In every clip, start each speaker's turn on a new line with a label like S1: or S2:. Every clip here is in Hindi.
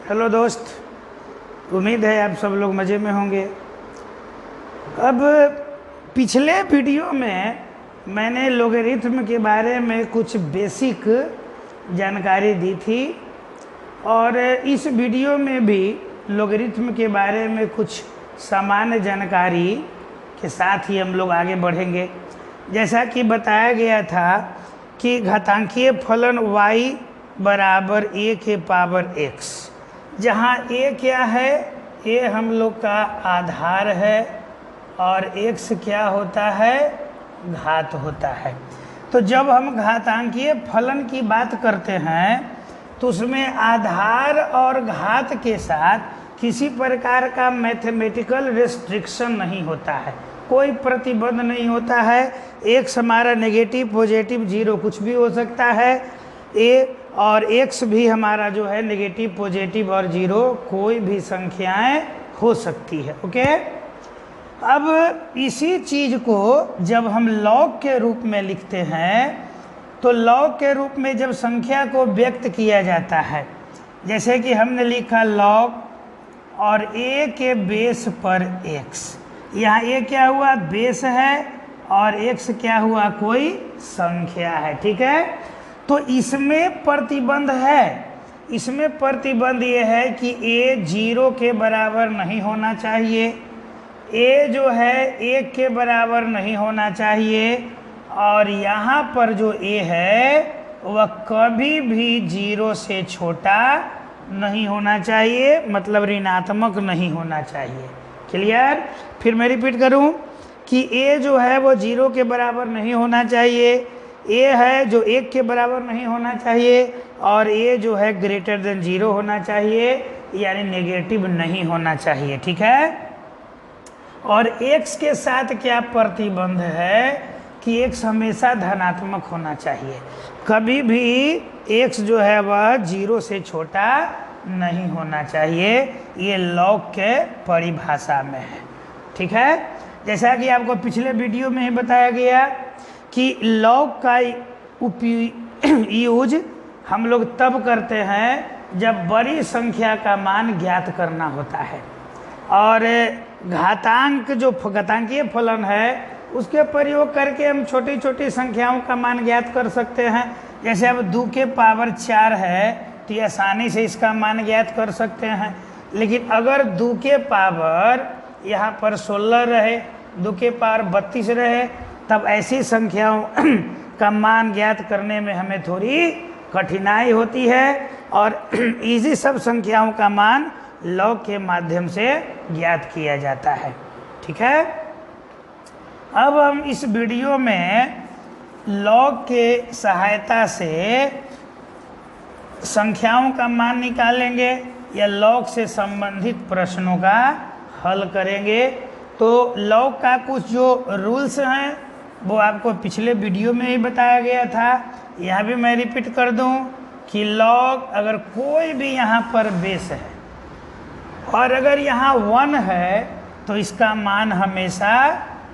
S1: हेलो दोस्त, उम्मीद है आप सब लोग मज़े में होंगे। अब पिछले वीडियो में मैंने लोगरिथम के बारे में कुछ बेसिक जानकारी दी थी और इस वीडियो में भी लोगरिथम के बारे में कुछ सामान्य जानकारी के साथ ही हम लोग आगे बढ़ेंगे। जैसा कि बताया गया था कि घातांकीय फलन y बराबर a के पावर x, जहाँ a क्या है, a हम लोग का आधार है और x क्या होता है, घात होता है। तो जब हम घातांकीय फलन की बात करते हैं तो उसमें आधार और घात के साथ किसी प्रकार का मैथमेटिकल रेस्ट्रिक्शन नहीं होता है, कोई प्रतिबंध नहीं होता है। x हमारा नेगेटिव पॉजिटिव जीरो कुछ भी हो सकता है, a और x भी हमारा जो है नेगेटिव पॉजिटिव और जीरो कोई भी संख्याएं हो सकती है। ओके, अब इसी चीज़ को जब हम लॉग के रूप में लिखते हैं तो लॉग के रूप में जब संख्या को व्यक्त किया जाता है, जैसे कि हमने लिखा लॉग और a के बेस पर x, यहाँ a क्या हुआ, बेस है और x क्या हुआ, कोई संख्या है। ठीक है, तो इसमें प्रतिबंध है, इसमें प्रतिबंध ये है कि a जीरो के बराबर नहीं होना चाहिए, a जो है एक के बराबर नहीं होना चाहिए और यहाँ पर जो a है वह कभी भी जीरो से छोटा नहीं होना चाहिए, मतलब ऋणात्मक नहीं होना चाहिए। क्लियर? फिर मैं रिपीट करूं कि a जो है वो जीरो के बराबर नहीं होना चाहिए, a है जो एक के बराबर नहीं होना चाहिए और a जो है ग्रेटर देन जीरो होना चाहिए, यानी नेगेटिव नहीं होना चाहिए। ठीक है, और x के साथ क्या प्रतिबंध है कि x हमेशा धनात्मक होना चाहिए, कभी भी x जो है वह जीरो से छोटा नहीं होना चाहिए। ये लॉग के परिभाषा में है। ठीक है, जैसा कि आपको पिछले वीडियो में ही बताया गया कि लॉग का यूज हम लोग तब करते हैं जब बड़ी संख्या का मान ज्ञात करना होता है, और घातांक जो घातांकीय फलन है उसके प्रयोग करके हम छोटी छोटी संख्याओं का मान ज्ञात कर सकते हैं। जैसे अब 2 के पावर 4 है तो ये आसानी से इसका मान ज्ञात कर सकते हैं, लेकिन अगर 2 के पावर यहाँ पर 16 रहे, 2 के पावर 32 रहे, तब ऐसी संख्याओं का मान ज्ञात करने में हमें थोड़ी कठिनाई होती है और इसी सब संख्याओं का मान लॉग के माध्यम से ज्ञात किया जाता है। ठीक है, अब हम इस वीडियो में लॉग के सहायता से संख्याओं का मान निकालेंगे या लॉग से संबंधित प्रश्नों का हल करेंगे। तो लॉग का कुछ जो रूल्स हैं वो आपको पिछले वीडियो में ही बताया गया था, यहाँ भी मैं रिपीट कर दूं कि लॉग अगर कोई भी यहाँ पर बेस है और अगर यहाँ 1 है तो इसका मान हमेशा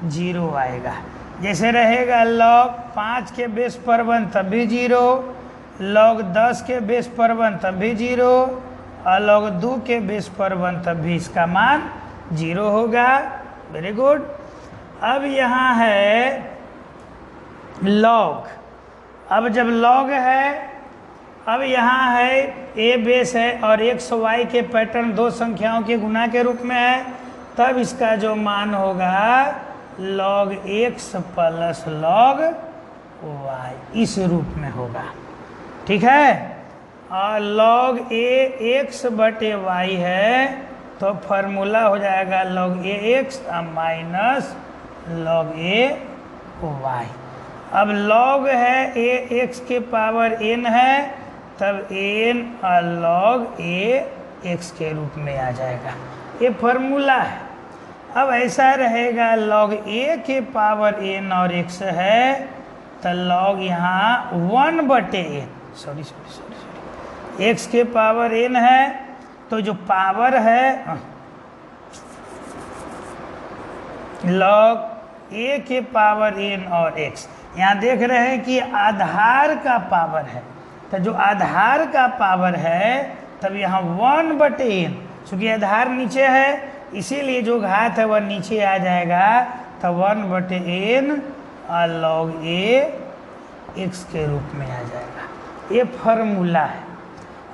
S1: 0 आएगा। जैसे रहेगा लॉग 5 के बेस पर 1 तब भी 0, लॉग 10 के बेस पर 1 तब भी 0 और लॉग 2 के बेस पर 1 तब भी इसका मान 0 होगा। Very good. अब यहाँ है लॉग, अब जब लॉग है, अब यहाँ है a बेस है और x y के पैटर्न दो संख्याओं के गुणा के रूप में है, तब इसका जो मान होगा log x plus log y, इस रूप में होगा। ठीक है, और log a x बटे y है तो फॉर्मूला हो जाएगा log a x minus log a y। अब log है a x के पावर n है, तब n और log a x के रूप में आ जाएगा, ये फॉर्मूला है। अब ऐसा रहेगा log a के पावर n और x है तो log यहाँ 1 बटे n, सॉरी x के पावर n है तो जो पावर है log a के पावर n और x, यहाँ देख रहे हैं कि आधार का पावर है, तो जो आधार का पावर है तब यहाँ 1/n, चूँकि आधार नीचे है इसीलिए जो घात है वह नीचे आ जाएगा, तो 1/n log a x के रूप में आ जाएगा। ये फॉर्मूला है।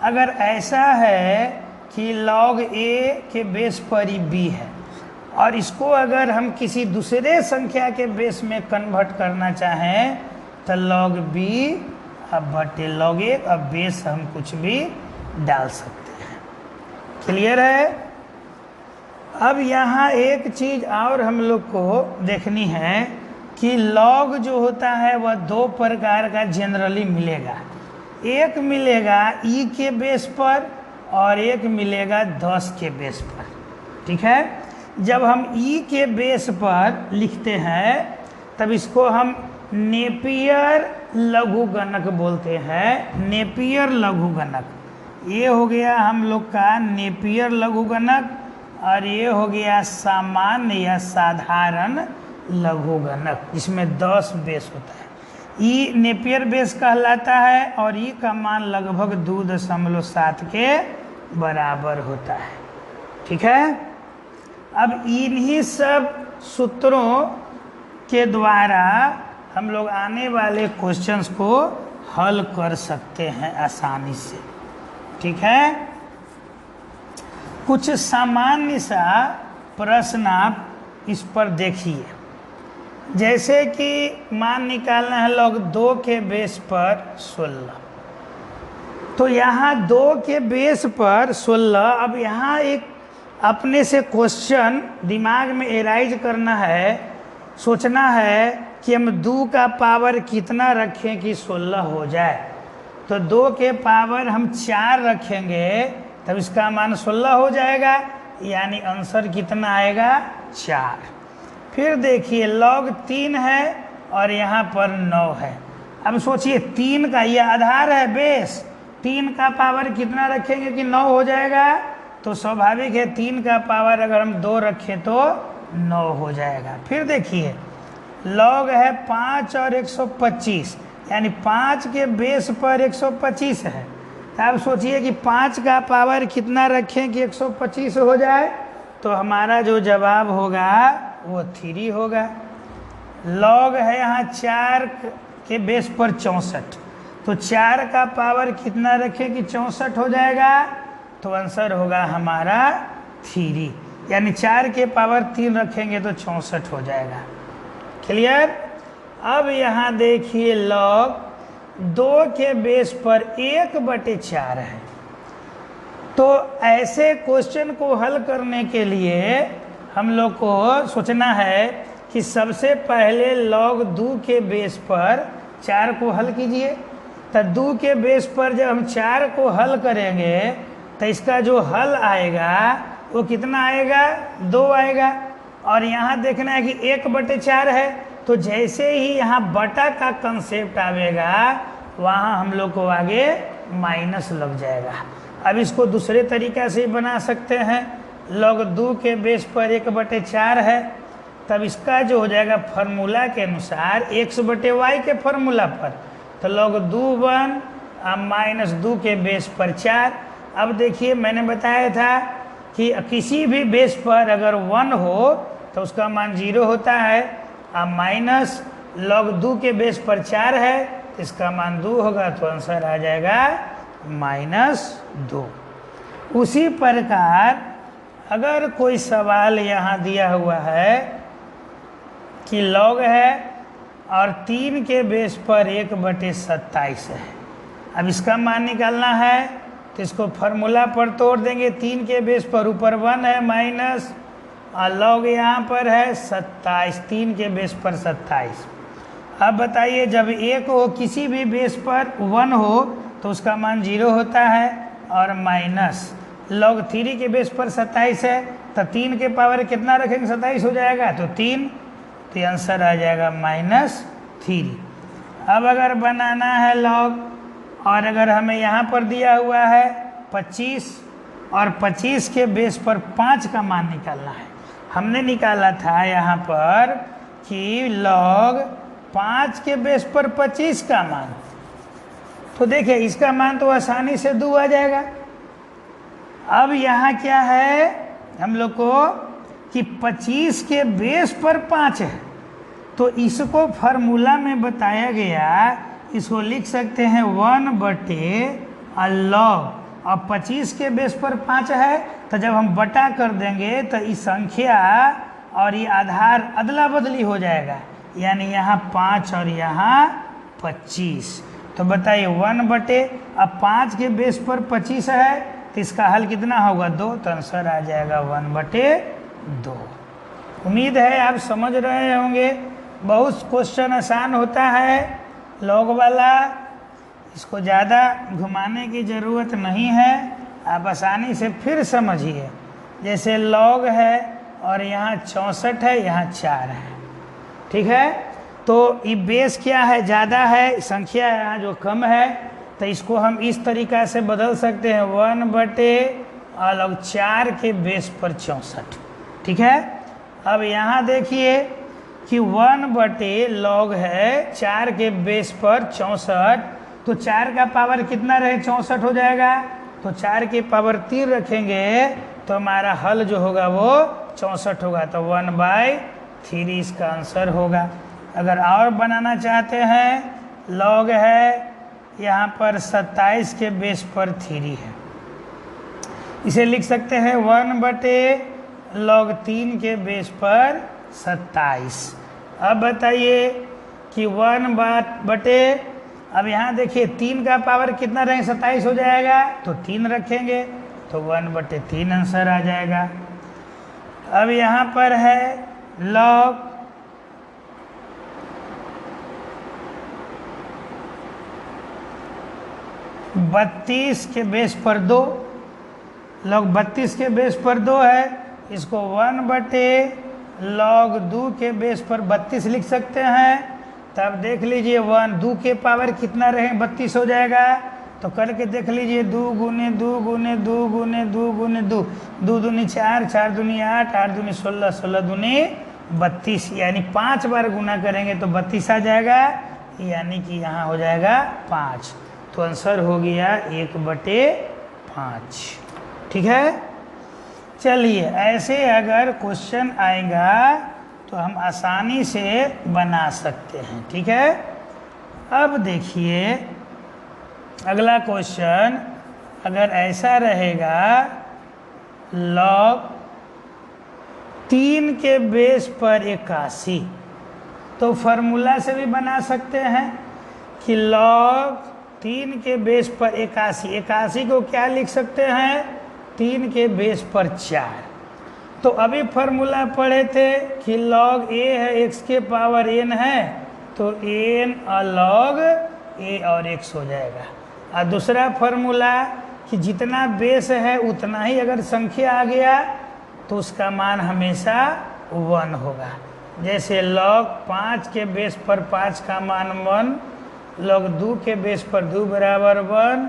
S1: अगर ऐसा है कि log a के बेस पर ही b है और इसको अगर हम किसी दूसरे संख्या के बेस में कन्वर्ट करना चाहें तो log b अब बटे log a, अब बेस हम कुछ भी डाल सकते हैं। क्लियर है? अब यहाँ एक चीज़ और हम लोग को देखनी है कि log जो होता है वह दो प्रकार का जनरली मिलेगा। एक मिलेगा e के बेस पर और एक मिलेगा 10 के बेस पर। ठीक है? जब हम e के बेस पर लिखते हैं तब इसको हम नेपियर लघुगणक बोलते हैं। नेपियर लघुगणक ये हो गया हम लोग का नेपियर लघुगणक, और ये हो गया सामान्य या साधारण लघुगणक जिसमें 10 बेस होता है। ई नेपियर बेस कहलाता है और ई का मान लगभग 2.7 के बराबर होता है। ठीक है? अब इन्हीं सब सूत्रों के द्वारा हम लोग आने वाले क्वेश्चंस को हल कर सकते हैं आसानी से। ठीक है? कुछ सामान्य सा प्रश्न आप इस पर देखिए। जैसे कि मान निकालना है log 2 के बेस पर 16, तो यहाँ 2 के बेस पर 16। अब यहाँ एक अपने से क्वेश्चन दिमाग में एराइज करना है, सोचना है कि हम 2 का पावर कितना रखें कि 16 हो जाए। तो 2 के पावर हम 4 रखेंगे तब इसका मान 16 हो जाएगा, यानी आंसर कितना आएगा 4। फिर देखिए log 3 है और यहाँ पर 9 है। अब सोचिए 3 का यह आधार है बेस, 3 का पावर कितना रखेंगे कि 9 हो जाएगा। तो स्वाभाविक है 3 का पावर अगर हम 2 रखें तो 9 हो जाएगा। फिर देखिए log है 5 और 125, यानी 5 के बेस पर 125 है। तो आप सोचिए कि 5 का पावर कितना रखें कि 125 हो जाए, तो हमारा जो जवाब होगा वो 3 होगा। log है यहाँ 4 के बेस पर 64, तो 4 का पावर कितना रखें कि 64 हो जाएगा, तो आंसर होगा हमारा 3, यानी 4 के पावर 3 रखेंगे तो 64 हो जाएगा। क्लियर? अब यहाँ देखिए log 2 के बेस पर 1/4 है। तो ऐसे क्वेश्चन को हल करने के लिए हम लोग को सोचना है कि सबसे पहले log 2 के बेस पर 4 को हल कीजिए। तो 2 के बेस पर जब हम 4 को हल करेंगे तो इसका जो हल आएगा वो कितना आएगा, 2 आएगा। और यहाँ देखना है कि 1/4 है, तो जैसे ही यहाँ बटा का कंसेप्ट आवेगा वहाँ हम लोग को आगे माइनस लग जाएगा। अब इसको दूसरे तरीका से बना सकते हैं। log 2 के बेस पर 1/4 है, तब इसका जो हो जाएगा फार्मूला के अनुसार x/y के फार्मूला पर, तो log 2 1 -2 के बेस पर 4। अब देखिए मैंने बताया था कि किसी भी बेस पर अगर 1 हो तो उसका मान 0 होता है, अब माइनस log 2 के बेस पर 4 है तो इसका मान 2 होगा, तो आंसर आ जाएगा -2। उसी प्रकार अगर कोई सवाल यहाँ दिया हुआ है कि log है और 3 के बेस पर 1/27 है, अब इसका मान निकालना है तो इसको फार्मूला पर तोड़ देंगे। 3 के बेस पर ऊपर 1 है माइनस, और log यहाँ पर है 27, 3 के बेस पर 27। अब बताइए जब 1 हो किसी भी बेस पर 1 हो तो उसका मान 0 होता है, और माइनस log 3 के बेस पर 27 है, तो 3 के पावर कितना रखेंगे 27 हो जाएगा, तो 3, तो आंसर आ जाएगा -3। अब अगर बनाना है log, और अगर हमें यहाँ पर दिया हुआ है 25 और 25 के बेस पर 5 का मान निकालना है। हमने निकाला था यहाँ पर कि log 5 के बेस पर 25 का मान, तो देखिए इसका मान तो आसानी से 2 आ जाएगा। अब यहाँ क्या है हम लोग को कि 25 के बेस पर 5 है, तो इसको फार्मूला में बताया गया, इसको लिख सकते हैं 1/log। अब 25 के बेस पर 5 है, तो जब हम बटा कर देंगे तो इस संख्या और ये आधार अदला बदली हो जाएगा, यानी यहाँ 5 और यहाँ 25। तो बताइए 1/, अब 5 के बेस पर 25 है तो इसका हल कितना होगा 2, तो आंसर आ जाएगा 1/2। उम्मीद है आप समझ रहे होंगे। बहुत क्वेश्चन आसान होता है लॉग वाला, इसको ज़्यादा घुमाने की ज़रूरत नहीं है, आप आसानी से फिर समझिए। जैसे लॉग है और यहाँ 64 है, यहाँ 4 है, ठीक है। तो ये बेस क्या है, ज़्यादा है, संख्या यहाँ जो कम है, तो इसको हम इस तरीक़ा से बदल सकते हैं 1/4 के बेस पर 64, ठीक है। अब यहाँ देखिए कि 1/log है 4 के बेस पर 64, तो 4 का पावर कितना रहे 64 हो जाएगा, तो 4 के पावर 3 रखेंगे तो हमारा हल जो होगा वो 64 होगा, तो 1/3 इसका आंसर होगा। अगर और बनाना चाहते हैं, log है यहाँ पर 27 के बेस पर 3 है, इसे लिख सकते हैं 1/log 3 के बेस पर 27। अब बताइए कि 1/, अब यहाँ देखिए 3 का पावर कितना रहेंगे 27 हो जाएगा, तो 3 रखेंगे तो 1/3 आंसर आ जाएगा। अब यहाँ पर है log 32 के बेस पर 2, log 32 के बेस पर 2 है, इसको 1/log 2 के बेस पर 32 लिख सकते हैं। तब देख लीजिए 2 के पावर कितना रहे 32 हो जाएगा, तो करके देख लीजिए 2 गुने 2 गुने 2 गुने 2 गुने 2, 2 दूनी 4, 4 दूनी 8, 8 दूनी 16, 16 दूनी 32, यानी 5 बार गुना करेंगे तो 32 आ जाएगा, यानी कि यहाँ हो जाएगा 5, तो आंसर हो गया 1/5, ठीक है। चलिए ऐसे अगर क्वेश्चन आएगा तो हम आसानी से बना सकते हैं, ठीक है। अब देखिए अगला क्वेश्चन, अगर ऐसा रहेगा log 3 के बेस पर 81, तो फार्मूला से भी बना सकते हैं कि log 3 के बेस पर 81, 81 को क्या लिख सकते हैं 3 के बेस पर 4। तो अभी फार्मूला पढ़े थे कि log a है x के पावर n है, तो n log a और x हो जाएगा। और दूसरा फार्मूला कि जितना बेस है उतना ही अगर संख्या आ गया तो उसका मान हमेशा 1 होगा। जैसे log 5 के बेस पर 5 का मान 1, log 2 के बेस पर 2 बराबर 1,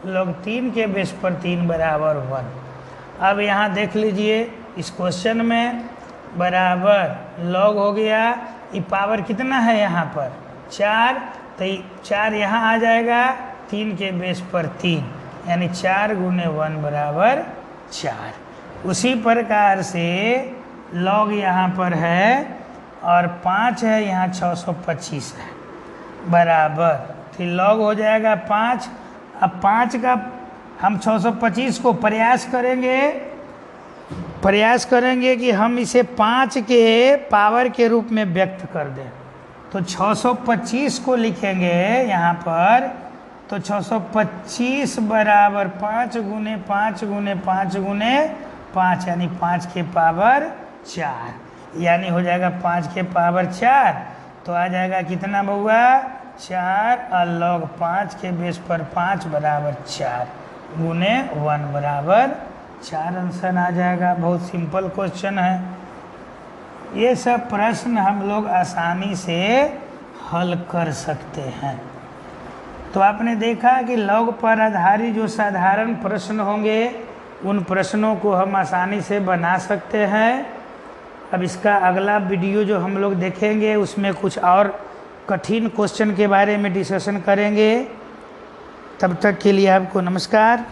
S1: log 3 के बेस पर 3 बराबर 1। अब यहाँ देख लीजिए इस क्वेश्चन में बराबर log हो गया, ये पावर कितना है यहाँ पर 4, तो 4 यहाँ आ जाएगा 3 के बेस पर 3, यानी 4 गुने 1 बराबर 4। उसी प्रकार से log यहाँ पर है और 5 है, यहाँ 625 है बराबर, तो log हो जाएगा 5। अब 5 का हम 625 को प्रयास करेंगे कि हम इसे 5 के पावर के रूप में व्यक्त कर दें, तो 625 को लिखेंगे यहाँ पर, तो 625 बराबर 5 गुने 5 गुने 5 गुने 5, यानी 5 के पावर 4, यानी हो जाएगा 5 के पावर 4, तो आ जाएगा कितना बउआ 4 और log 5 के बेस पर 5 बराबर 4 गुने 1 बराबर 4, आंसर आ जाएगा। बहुत सिंपल क्वेश्चन है। ये सब प्रश्न हम लोग आसानी से हल कर सकते हैं। तो आपने देखा कि log पर आधारित जो साधारण प्रश्न होंगे उन प्रश्नों को हम आसानी से बना सकते हैं। अब इसका अगला वीडियो जो हम लोग देखेंगे उसमें कुछ और कठिन क्वेश्चन के बारे में डिस्कशन करेंगे। तब तक के लिए आपको नमस्कार।